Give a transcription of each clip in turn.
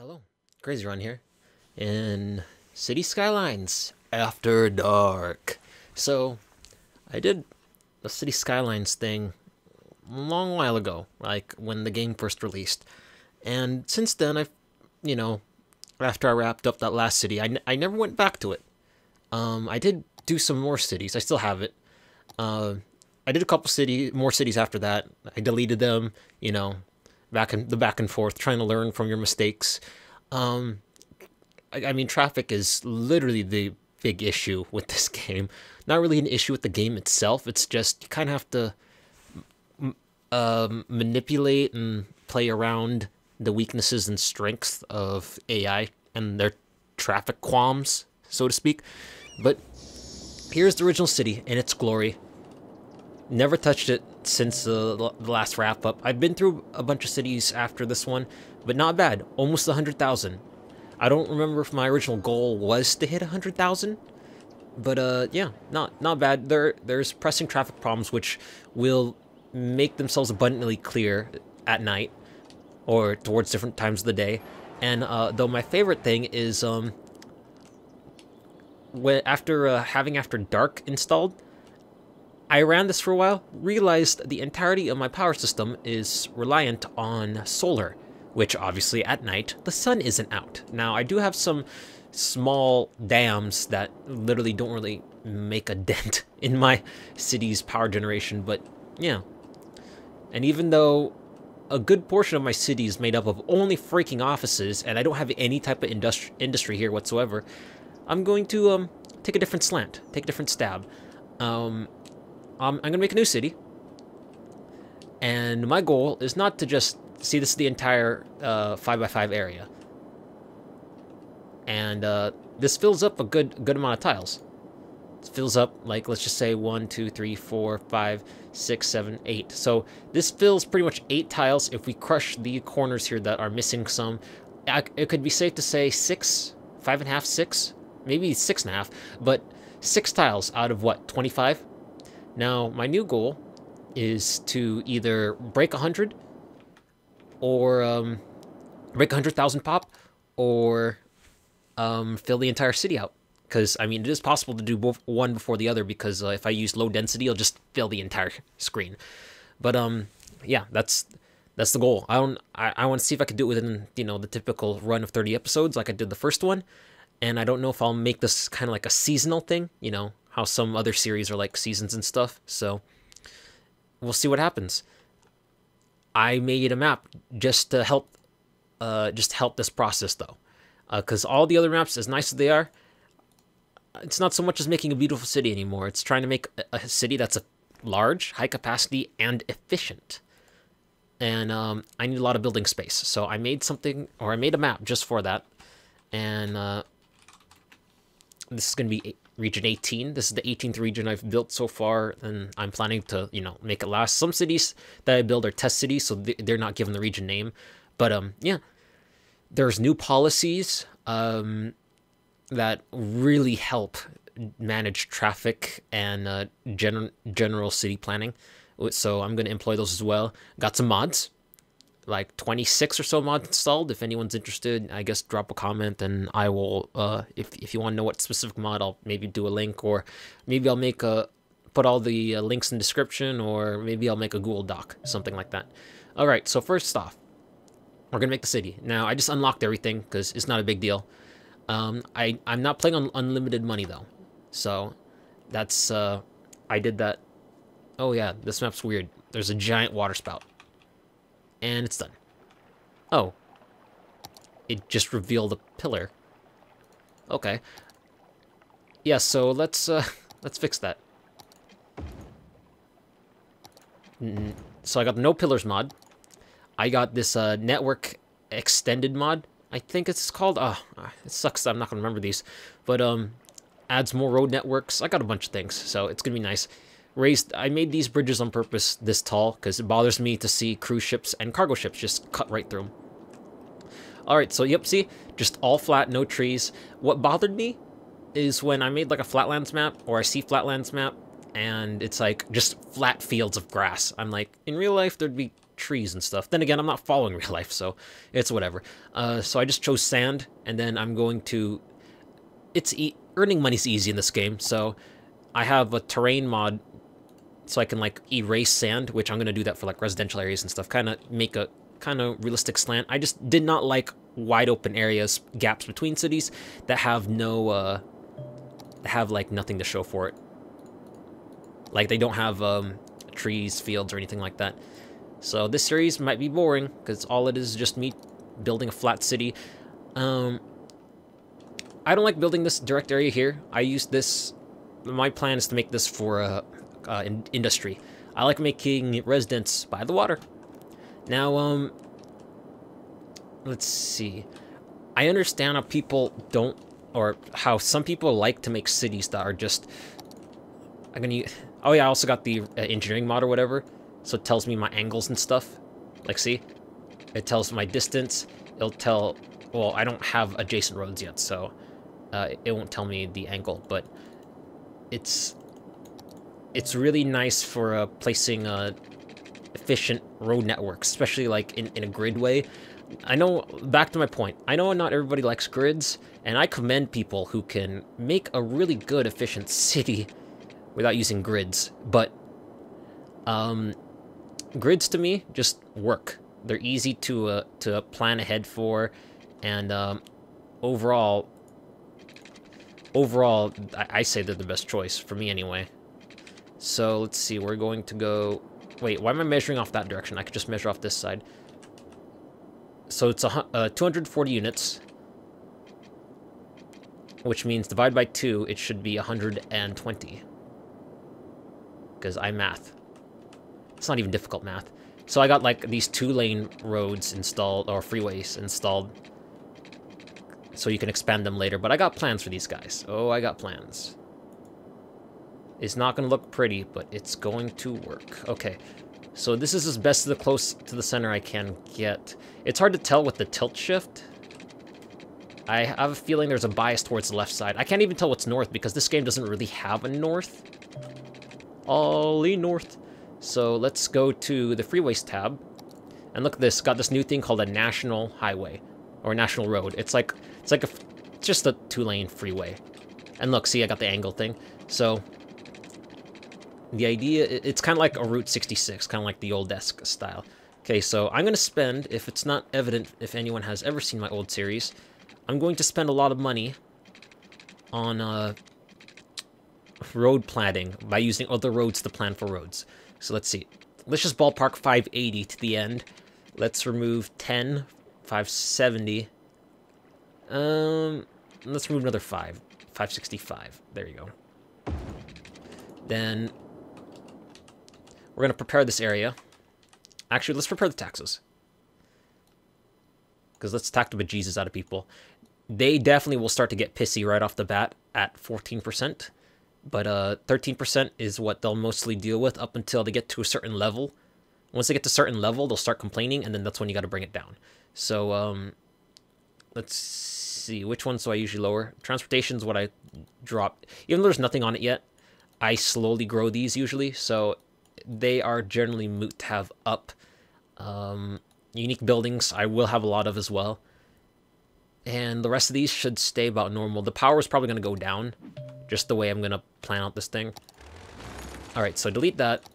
Hello, CrazyRonn here, in City Skylines After Dark. So, I did a City Skylines thing a long while ago, like when the game first released. And since then, you know, after I wrapped up that last city, I never went back to it. I did do some more cities, I still have it. Uh, I did a couple more cities after that. I deleted them, back and forth, trying to learn from your mistakes. Um, I mean, traffic is literally the big issue with this game. Not really an issue with the game itself. It's just you kind of have to manipulate and play around the weaknesses and strengths of AI and their traffic qualms, so to speak. But here's the original city in its glory. Never touched it since the last wrap up. I've been through a bunch of cities after this one, but not bad. Almost 100,000. I don't remember if my original goal was to hit 100,000, but yeah, not bad. There's pressing traffic problems which will make themselves abundantly clear at night or towards different times of the day. And though my favorite thing is having After Dark installed, I ran this for a while, realized the entirety of my power system is reliant on solar, which obviously at night the sun isn't out. Now I do have some small dams that literally don't really make a dent in my city's power generation, but yeah. And even though a good portion of my city is made up of only freaking offices and I don't have any type of industry here whatsoever, I'm going to take a different slant, take a different stab. I'm going to make a new city, and my goal is not to just see this is the entire 5x5 area, and this fills up a good amount of tiles. It fills up, like, let's just say 1, 2, 3, 4, 5, 6, 7, 8. So this fills pretty much 8 tiles. If we crush the corners here that are missing some, it could be safe to say 6, 5.5, 6, maybe 6.5, but 6 tiles out of what, 25? Now, my new goal is to either break 100 or break 100,000 pop or fill the entire city out. Because, I mean, it is possible to do both one before the other because if I use low density, it'll just fill the entire screen. But, yeah, that's the goal. I want to see if I could do it within, the typical run of 30 episodes like I did the first one. And I don't know if I'll make this kind of like a seasonal thing, how some other series are like seasons and stuff. So we'll see what happens. I made a map just to help this process though, because all the other maps, as nice as they are, it's not so much as making a beautiful city anymore. It's trying to make a city that's large, high capacity, and efficient. And I need a lot of building space, so I made a map just for that. And this is going to be region 18. This is the 18th region I've built so far, and I'm planning to, make it last. Some cities that I build are test cities, so they're not given the region name. But, yeah, there's new policies that really help manage traffic and general city planning. So I'm going to employ those as well. Got some mods. Like 26 or so mods installed. If anyone's interested, I guess drop a comment and I will, if you want to know what specific mod, I'll maybe do a link, or maybe I'll put all the links in the description, or maybe I'll make a Google Doc, something like that. All right, so first off, we're going to make the city. Now, I just unlocked everything because it's not a big deal. I'm not playing on unlimited money though. So that's, I did that. Oh yeah, this map's weird. There's a giant water spout. And it's done. Oh. It just revealed a pillar. Okay. Yeah, so let's fix that. So I got the no pillars mod. I got this network extended mod. I think it's called. It sucks that I'm not gonna remember these. But adds more road networks. I got a bunch of things, so it's gonna be nice. I made these bridges on purpose this tall because it bothers me to see cruise ships and cargo ships just cut right through them. Alright, so yep, see? Just all flat, no trees. What bothered me is when I made like a flatlands map, or I see flatlands map, and it's like just flat fields of grass. I'm like, in real life there'd be trees and stuff. Then again, I'm not following real life, so it's whatever. So I just chose sand, and then I'm going to... earning money's easy in this game, so I have a terrain mod so I can, like, erase sand, which I'm going to do that for, like, residential areas and stuff. Kind of make a kind of realistic slant. I just did not like wide open areas, gaps between cities that have no, like, nothing to show for it. Like, they don't have, trees, fields, or anything like that. So this series might be boring, because all it is just me building a flat city. I don't like building this direct area here. I use this... My plan is to make this for industry. I like making residence by the water. Now, let's see. I understand how people don't... Or how some people like to make cities that are just... Oh yeah, I also got the engineering mod or whatever. So it tells me my angles and stuff. Like, see? It tells my distance. It'll tell... Well, I don't have adjacent roads yet, so... it won't tell me the angle, but it's really nice for placing efficient road networks, especially like in a grid way. I know, back to my point, I know not everybody likes grids, and I commend people who can make a really good, efficient city without using grids, but grids to me just work. They're easy to plan ahead for, and overall, I say they're the best choice, for me anyway. So, let's see, we're going to go... Wait, why am I measuring off that direction? I could just measure off this side. So it's 240 units, which means divide by 2, it should be 120. Because I math. It's not even difficult math. So I got, like, these 2-lane roads installed, or freeways installed, so you can expand them later. But I got plans for these guys. Oh, I got plans. It's not going to look pretty, but it's going to work. Okay, so this is as best as close to the center I can get. It's hard to tell with the tilt shift. I have a feeling there's a bias towards the left side. I can't even tell what's north, because this game doesn't really have a north. Ollie north. So let's go to the freeways tab. And look at this. Got this new thing called a national highway. Or national road. It's just a 2-lane freeway. And look, see, I got the angle thing. So the idea, it's kind of like a Route 66, kind of like the old-esque style. Okay, so I'm going to spend, if it's not evident if anyone has ever seen my old series, I'm going to spend a lot of money on road planning by using other roads to plan for roads. So let's see. Let's just ballpark 580 to the end. Let's remove 10, 570. Let's remove another 5, 565. There you go. Then we're going to prepare this area. Actually, let's prepare the taxes. Because let's tax the bejesus out of people. They definitely will start to get pissy right off the bat at 14%. But 13% is what they'll mostly deal with up until they get to a certain level. Once they get to a certain level, they'll start complaining, and then that's when you got to bring it down. So, let's see. Which ones do I usually lower? Transportation's what I drop. Even though there's nothing on it yet, I slowly grow these usually, so they are generally moot to have up. Unique buildings, I will have a lot of as well. And the rest of these should stay about normal. The power is probably going to go down, just the way I'm going to plan out this thing. Alright, so delete that.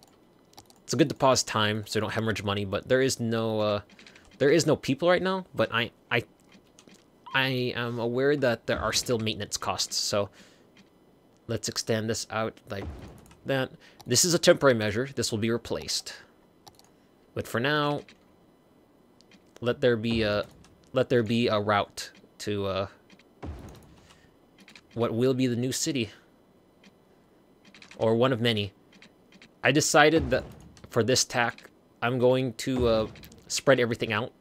It's a good deposit time, so you don't hemorrhage money, but there is no people right now, but I am aware that there are still maintenance costs, so let's extend this out like that. This is a temporary measure. This will be replaced. But for now, let there be a route to what will be the new city, or one of many. I decided that for this tack, I'm going to spread everything out,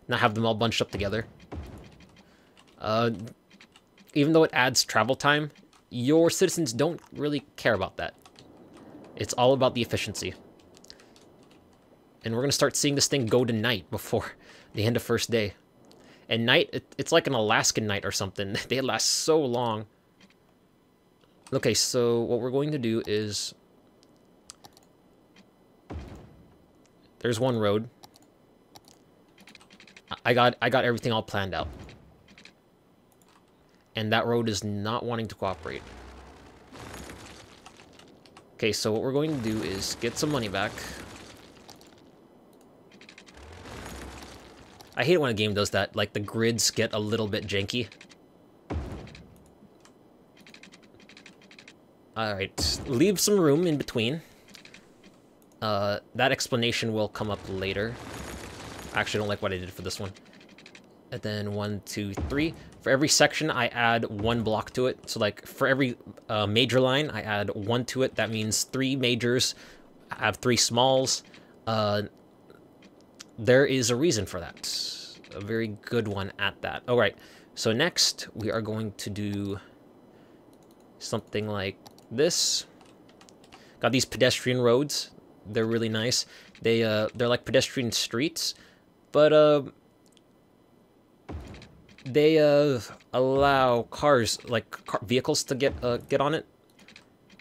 not have them all bunched up together. Even though it adds travel time, your citizens don't really care about that. It's all about the efficiency. And we're going to start seeing this thing go to night before the end of first day. And night, it's like an Alaskan night or something. They last so long. Okay, so what we're going to do is... There's one road. I got everything all planned out. And that road is not wanting to cooperate. Okay, so what we're going to do is get some money back. I hate it when a game does that, like the grids get a little bit janky. Alright, leave some room in between. That explanation will come up later. I actually don't like what I did for this one. And then 1, 2, 3. For every section, I add 1 block to it. So like for every major line, I add 1 to it. That means 3 majors. I have 3 smalls. There is a reason for that. A very good one at that. All right. So next, we are going to do something like this. Got these pedestrian roads. They're really nice. They're like pedestrian streets, but they allow cars, like vehicles, to get on it.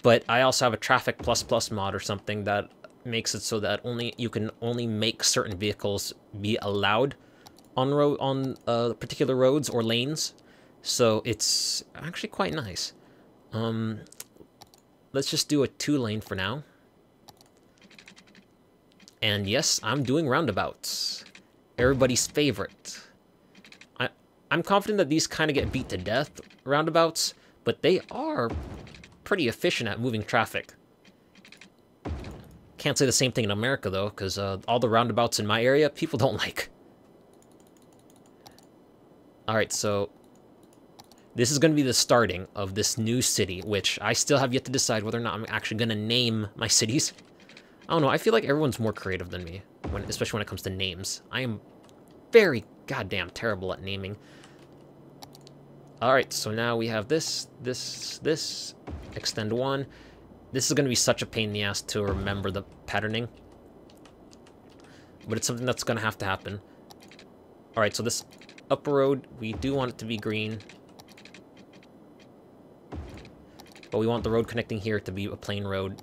But I also have a traffic plus mod or something that makes it so that you can only make certain vehicles be allowed on particular roads or lanes. So it's actually quite nice. Let's just do a 2-lane for now. And yes, I'm doing roundabouts. Everybody's favorite. I'm confident that these kind of get beat to death, roundabouts, but they are pretty efficient at moving traffic. Can't say the same thing in America, though, because all the roundabouts in my area, people don't like. Alright, so this is going to be the starting of this new city, which I still have yet to decide whether or not I'm actually going to name my cities. I don't know, I feel like everyone's more creative than me, especially when it comes to names. I am very goddamn terrible at naming. Alright, so now we have this, extend 1. This is going to be such a pain in the ass to remember the patterning. But it's something that's going to have to happen. Alright, so this upper road, we do want it to be green. But we want the road connecting here to be a plain road.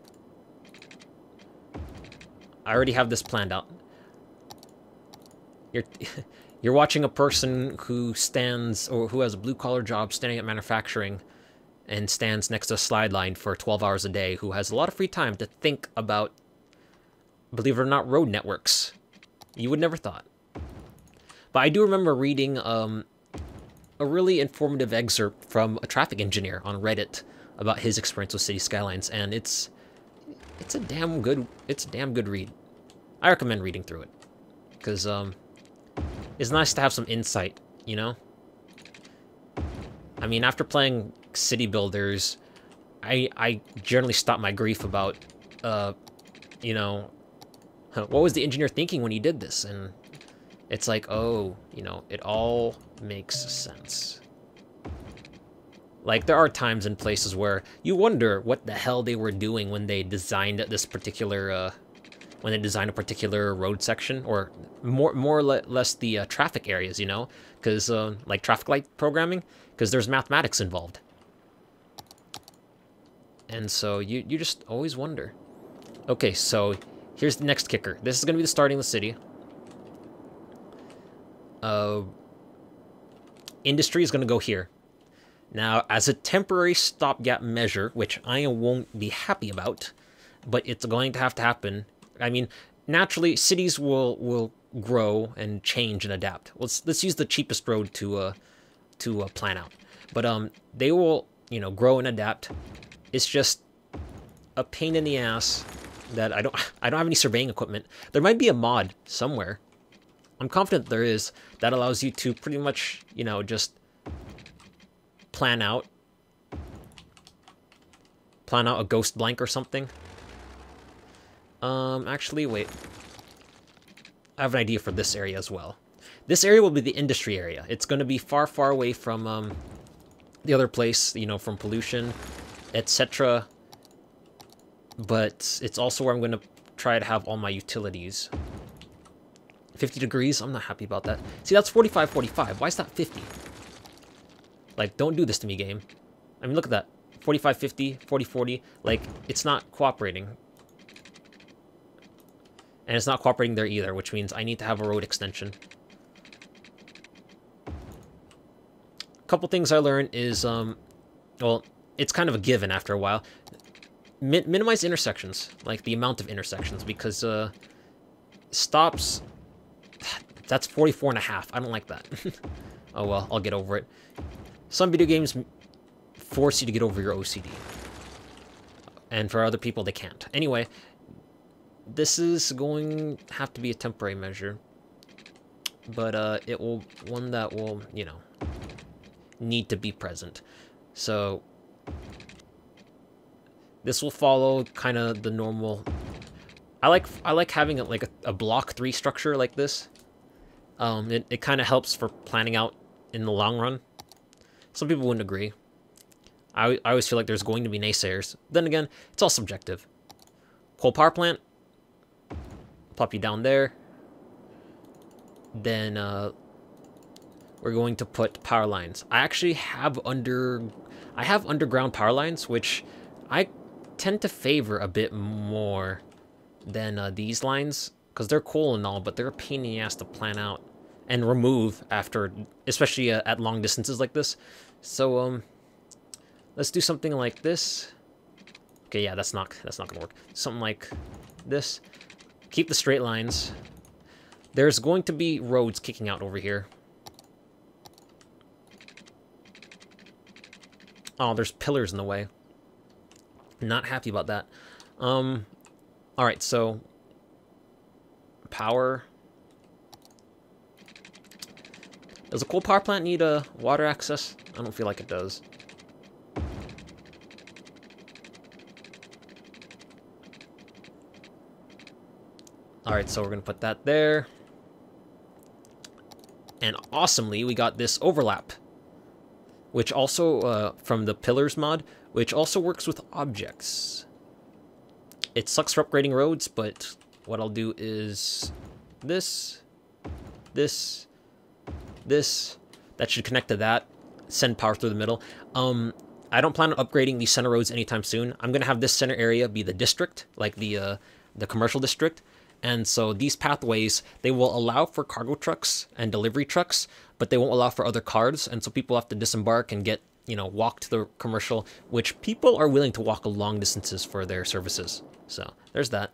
I already have this planned out. You're watching a person who stands, or who has a blue-collar job standing at manufacturing and stands next to a slide line for 12 hours a day, who has a lot of free time to think about, believe it or not, road networks. You would never thought. But I do remember reading a really informative excerpt from a traffic engineer on Reddit about his experience with City Skylines, and it's a damn good read. I recommend reading through it, because it's nice to have some insight, you know? I mean, after playing City Builders, I generally stop my grief about, you know, what was the engineer thinking when he did this? And it's like, oh, you know, it all makes sense. Like, there are times and places where you wonder what the hell they were doing when they designed this particular, when they designed a particular road section, or more or less the traffic areas, you know? Because, like, traffic light programming, because there's mathematics involved. And so you just always wonder. Okay, so here's the next kicker. This is going to be the starting of the city. Industry is going to go here. Now, as a temporary stopgap measure, which I won't be happy about, but it's going to have to happen. I mean, naturally, cities will grow and change and adapt. Let's use the cheapest road to plan out. But they will, you know, grow and adapt. It's just a pain in the ass that I don't have any surveying equipment. There might be a mod somewhere. I'm confident there is, that allows you to pretty much, you know, just plan out a ghost blank or something. Actually, wait. I have an idea for this area as well. This area will be the industry area. It's going to be far, far away from the other place, you know, from pollution, etc. But it's also where I'm going to try to have all my utilities. 50 degrees? I'm not happy about that. See, that's 45, 45. Why is that 50? Like, don't do this to me, game. I mean, look at that. 45, 50, 40, 40. Like, it's not cooperating. And it's not cooperating there either, which means I need to have a road extension. A couple things I learned is, well, it's kind of a given after a while. Minimize intersections, like the amount of intersections, because stops, that's 44.5. I don't like that. Oh well, I'll get over it. Some video games force you to get over your OCD. And for other people, they can't. Anyway, this is going to have to be a temporary measure. But it will, one that will, you know, need to be present. So this will follow kind of the normal. I like having a block 3 structure like this. It kind of helps for planning out in the long run. Some people wouldn't agree. I always feel like there's going to be naysayers. Then again, it's all subjective. Coal power plant. Plop you down there. Then we're going to put power lines. I actually have underground power lines, which I tend to favor a bit more than these lines, because they're cool and all, but they're a pain in the ass to plan out and remove after, especially at long distances like this. So let's do something like this. Okay, yeah, that's not gonna work. Something like this. Keep the straight lines. There's going to be roads kicking out over here. Oh, there's pillars in the way. Not happy about that. Alright, so power. Does a coal power plant need a water access? I don't feel like it does. Alright, so we're going to put that there. And awesomely, we got this overlap. Which also, from the pillars mod, which also works with objects. It sucks for upgrading roads, but what I'll do is this. That should connect to that. Send power through the middle. I don't plan on upgrading these center roads anytime soon. I'm going to have this center area be the district, like the commercial district. And so these pathways, they will allow for cargo trucks and delivery trucks, but they won't allow for other cars. And so people have to disembark and get, you know, walk to the commercial, which people are willing to walk long distances for their services. So there's that.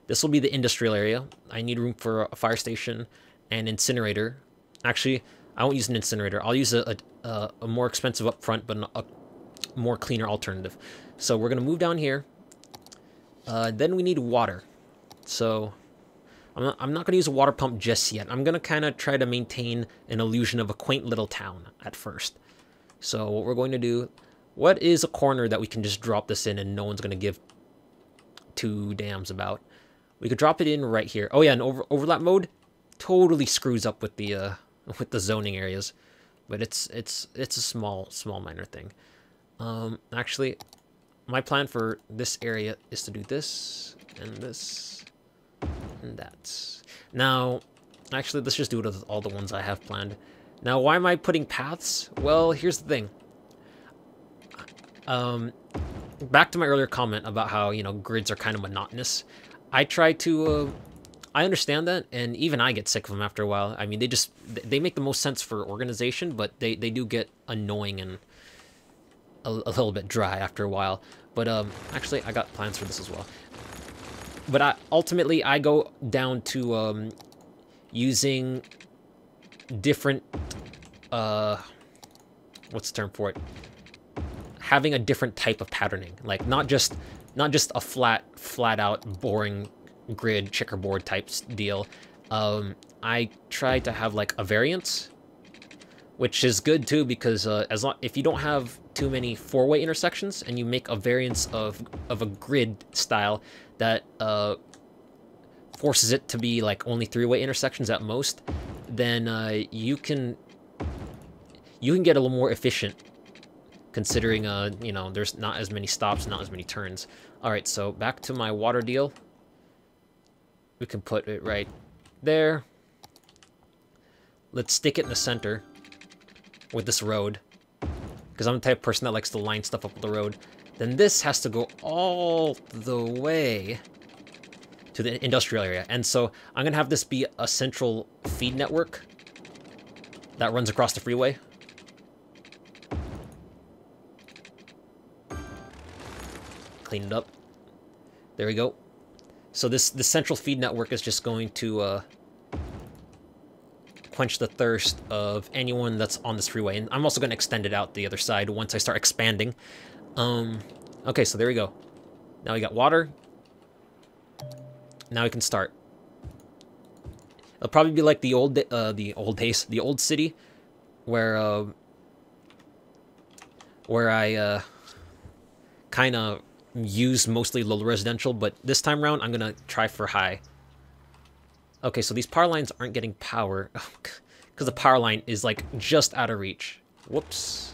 This will be the industrial area. I need room for a fire station and incinerator. Actually, I won't use an incinerator. I'll use a more expensive upfront, but a more cleaner alternative. So we're going to move down here. Then we need water. So I'm not going to use a water pump just yet. I'm going to kind of try to maintain an illusion of a quaint little town at first. So what we're going to do, what is a corner that we can just drop this in and no one's going to give two damns about? We could drop it in right here. Oh yeah, and overlap mode totally screws up with the zoning areas, but it's a small minor thing. Actually, my plan for this area is to do this and this. And that. Now, actually, let's just do it with all the ones I have planned. Now, why am I putting paths? Well, here's the thing. Back to my earlier comment about how, you know, grids are kind of monotonous. I try to, I understand that, and even I get sick of them after a while. I mean, they make the most sense for organization, but they do get annoying and a little bit dry after a while. But actually, I got plans for this as well. But ultimately, I go down to using different, what's the term for it? Having a different type of patterning, like not just a flat out boring grid checkerboard type deal. I try to have like a variance, which is good too, because if you don't have too many four-way intersections and you make a variance of a grid style that forces it to be like only three-way intersections at most, then you can get a little more efficient, considering you know, there's not as many stops, not as many turns. All right, so back to my water deal. We can put it right there. Let's stick it in the center with this road, because I'm the type of person that likes to line stuff up with the road. Then this has to go all the way to the industrial area. And so I'm going to have this be a central feed network that runs across the freeway. Clean it up. There we go. So this central feed network is just going to quench the thirst of anyone that's on this freeway. And I'm also going to extend it out the other side once I start expanding. Okay, so there we go. Now we got water. Now we can start. It'll probably be like the old city, where I kind of use mostly low residential, but this time around I'm gonna try for high. Okay, so these power lines aren't getting power because the power line is like just out of reach. Whoops.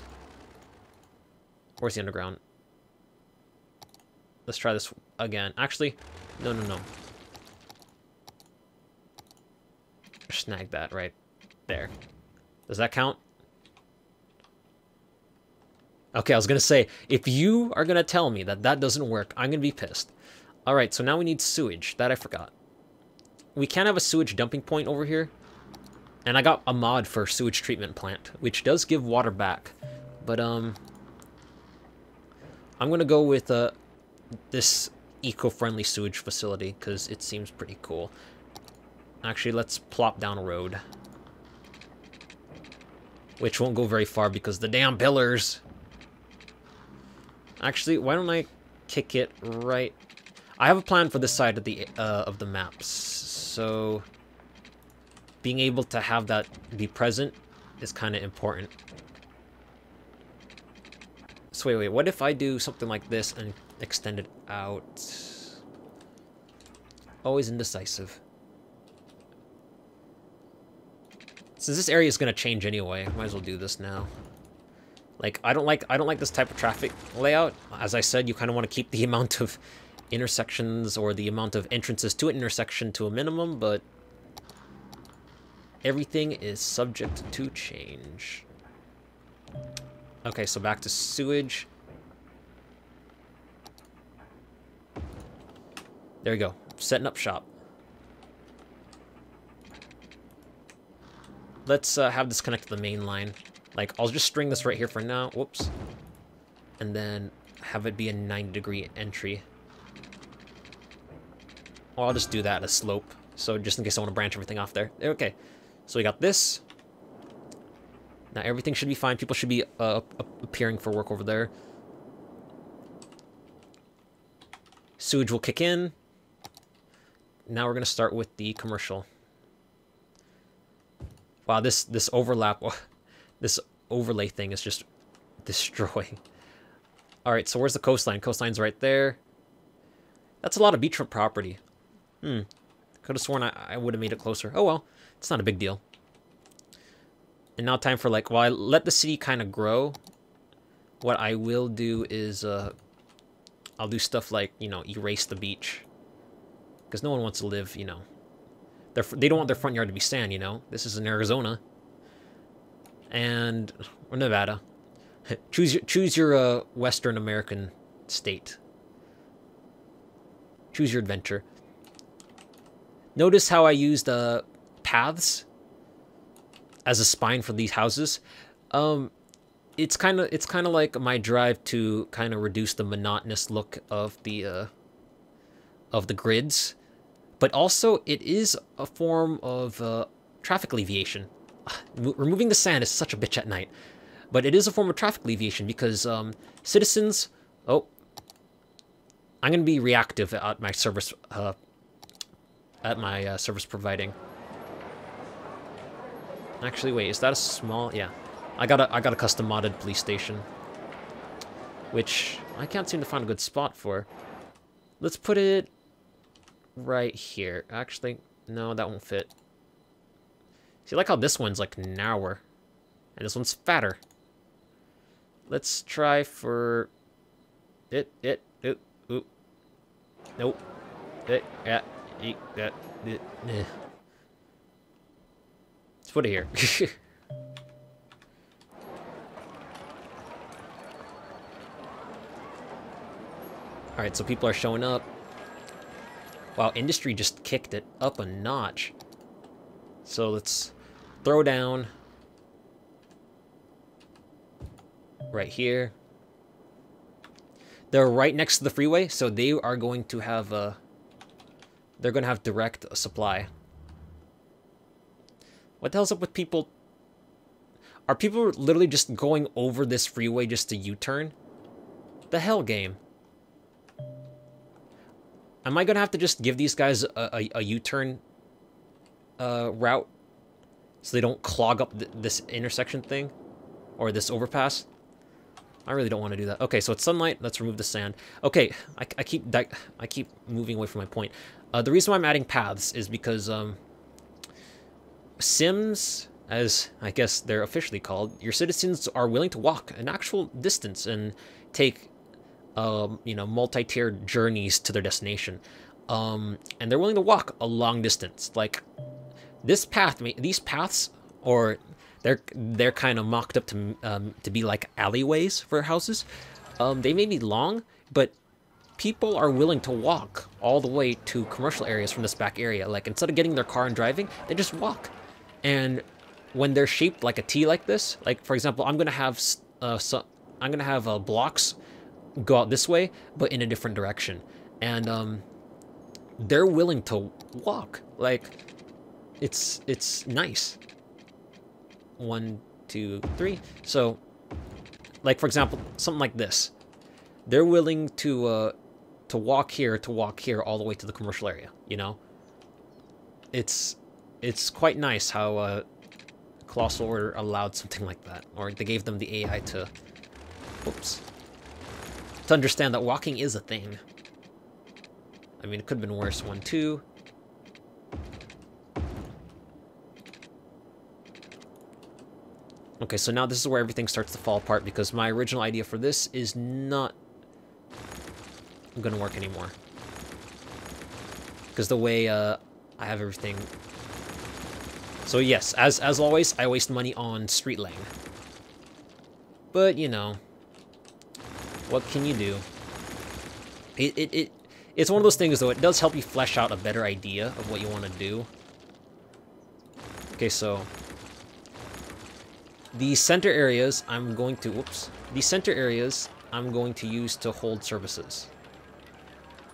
Where's the underground? Let's try this again. Actually, no. Snag that right there. Does that count? Okay, I was going to say, if you are going to tell me that that doesn't work, I'm going to be pissed. All right, so now we need sewage. That I forgot. We can have a sewage dumping point over here. And I got a mod for sewage treatment plant, which does give water back. But, I'm going to go with this eco-friendly sewage facility, because it seems pretty cool. Actually, let's plop down a road. Which won't go very far because the damn pillars. Actually, why don't I kick it right... I have a plan for this side of the maps. So, being able to have that be present is kind of important. So wait, what if I do something like this and extend it out? Always indecisive. Since this area is going to change anyway, might as well do this now. Like, I don't like this type of traffic layout. As I said, you kind of want to keep the amount of intersections or the amount of entrances to an intersection to a minimum, but everything is subject to change. Okay, so back to sewage. There we go. Setting up shop. Let's have this connect to the main line. Like, I'll just string this right here for now. Whoops. And then have it be a 90-degree entry. Well, I'll just do that at a slope. So just in case I want to branch everything off there. Okay. So we got this. Now everything should be fine. People should be appearing for work over there. Sewage will kick in. Now we're going to start with the commercial. Wow, this overlap, this overlay thing is just destroying. All right, so where's the coastline? Coastline's right there. That's a lot of beachfront property. Could have sworn I would have made it closer. Oh well, it's not a big deal. And now time for like, while I let the city kind of grow, what I will do is I'll do stuff like, you know, erase the beach. Because no one wants to live, you know. They don't want their front yard to be sand, you know. This is in Arizona. And, or Nevada. choose your Western American state. Choose your adventure. Notice how I used paths as a spine for these houses. It's kind of like my drive to kind of reduce the monotonous look of the grids. But also, it is a form of traffic alleviation. Removing the sand is such a bitch at night. But it is a form of traffic alleviation because citizens... Oh. I'm going to be reactive at my service service providing. Actually, wait, is that a small... Yeah. I got a custom modded police station. Which I can't seem to find a good spot for. Let's put it... right here. Actually, no, that won't fit. See, I like how this one's like narrower, and this one's fatter. Let's try for it. Oop. Nope. Let's put it here. All right, so people are showing up. Wow, industry just kicked it up a notch. So let's throw down right here. They're right next to the freeway, so they are going to have they're going to have direct supply. What the hell's up with people? Are people literally just going over this freeway just to U-turn? The hell, game. Am I going to have to just give these guys a U-turn route so they don't clog up this intersection thing or this overpass? I really don't want to do that. Okay, so it's sunlight. Let's remove the sand. Okay, I keep moving away from my point. The reason why I'm adding paths is because Sims, as I guess they're officially called, your citizens are willing to walk an actual distance and take you know, multi-tiered journeys to their destination. And they're willing to walk a long distance. Like this path, these paths, or they're kind of mocked up to be like alleyways for houses. They may be long, but people are willing to walk all the way to commercial areas from this back area. Like instead of getting their car and driving, they just walk. And when they're shaped like a T like this, like for example, I'm gonna have blocks go out this way, but in a different direction, and they're willing to walk. Like it's nice. 1, 2, 3. So, like for example, something like this, they're willing to walk here, all the way to the commercial area. You know, it's quite nice how Colossal Order allowed something like that, or they gave them the AI to, oops, to understand that walking is a thing. I mean, it could have been worse. 1, 2. Okay, so now this is where everything starts to fall apart because my original idea for this is not gonna work anymore. Because the way I have everything. So yes, as always, I waste money on street laying. But you know, what can you do? It's one of those things though. It does help you flesh out a better idea of what you want to do. Okay, so the center areas I'm going to, whoops, the center areas I'm going to use to hold services.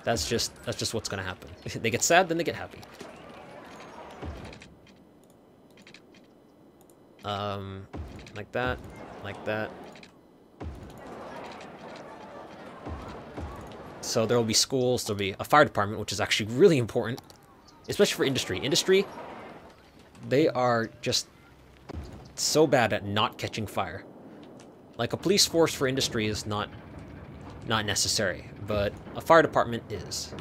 That's just what's gonna happen. They get sad, then they get happy. Like that, like that. So there will be schools, there'll be a fire department, which is actually really important, especially for industry. Industry, they are just so bad at not catching fire. Like a police force for industry is not necessary, but a fire department is.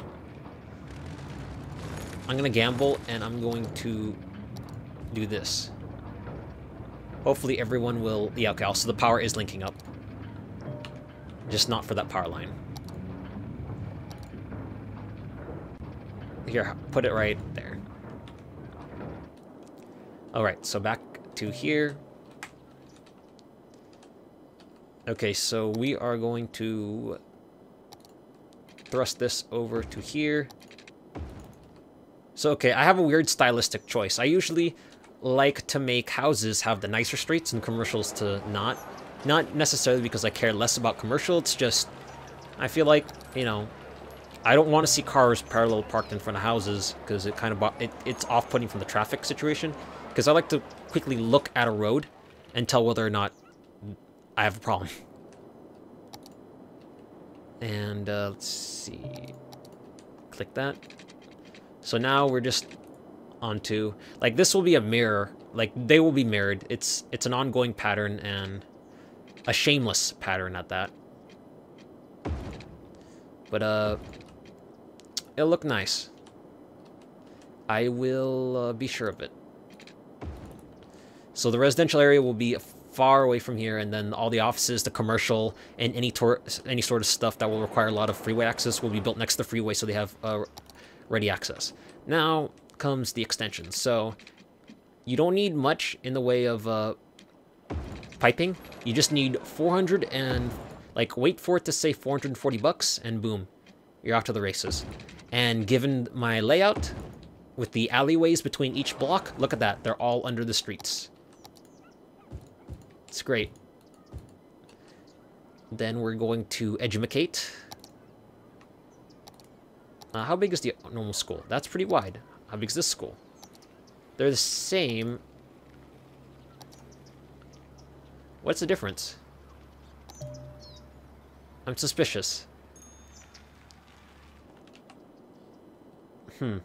I'm gonna gamble and I'm going to do this. Hopefully everyone will, yeah, okay, also the power is linking up. Just not for that power line. Here, put it right there. Alright, so back to here. Okay, so we are going to thrust this over to here. So, okay, I have a weird stylistic choice. I usually like to make houses have the nicer streets and commercials to not. Not necessarily because I care less about commercial, it's just, I feel like, you know, I don't want to see cars parallel parked in front of houses because it kind of, it's off-putting from the traffic situation. Because I like to quickly look at a road and tell whether or not I have a problem. And let's see, click that. So now we're just onto, like, this will be a mirror, like they will be mirrored. It's an ongoing pattern and a shameless pattern at that. But it'll look nice. I will be sure of it. So the residential area will be far away from here, and then all the offices, the commercial, and any sort of stuff that will require a lot of freeway access will be built next to the freeway, so they have ready access. Now comes the extensions. So you don't need much in the way of piping. You just need 400 and, like, wait for it to say 440 bucks, and boom, you're off to the races. And given my layout, with the alleyways between each block, look at that. They're all under the streets. It's great. Then we're going to edumacate. How big is the normal school? That's pretty wide. How big is this school? They're the same. What's the difference? I'm suspicious.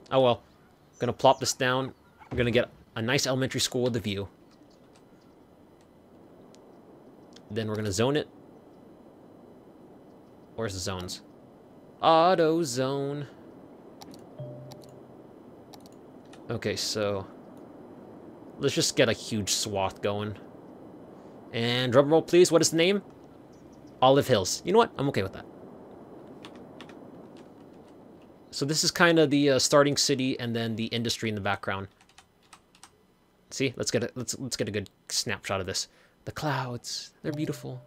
Oh well. Gonna plop this down. We're gonna get a nice elementary school with a view. Then we're gonna zone it. Where's the zones? Auto zone. Okay, so let's just get a huge swath going. And drum roll, please. What is the name? Olive Hills. You know what? I'm okay with that. So this is kind of the starting city, and then the industry in the background. See, let's get a good snapshot of this. The clouds, they're beautiful.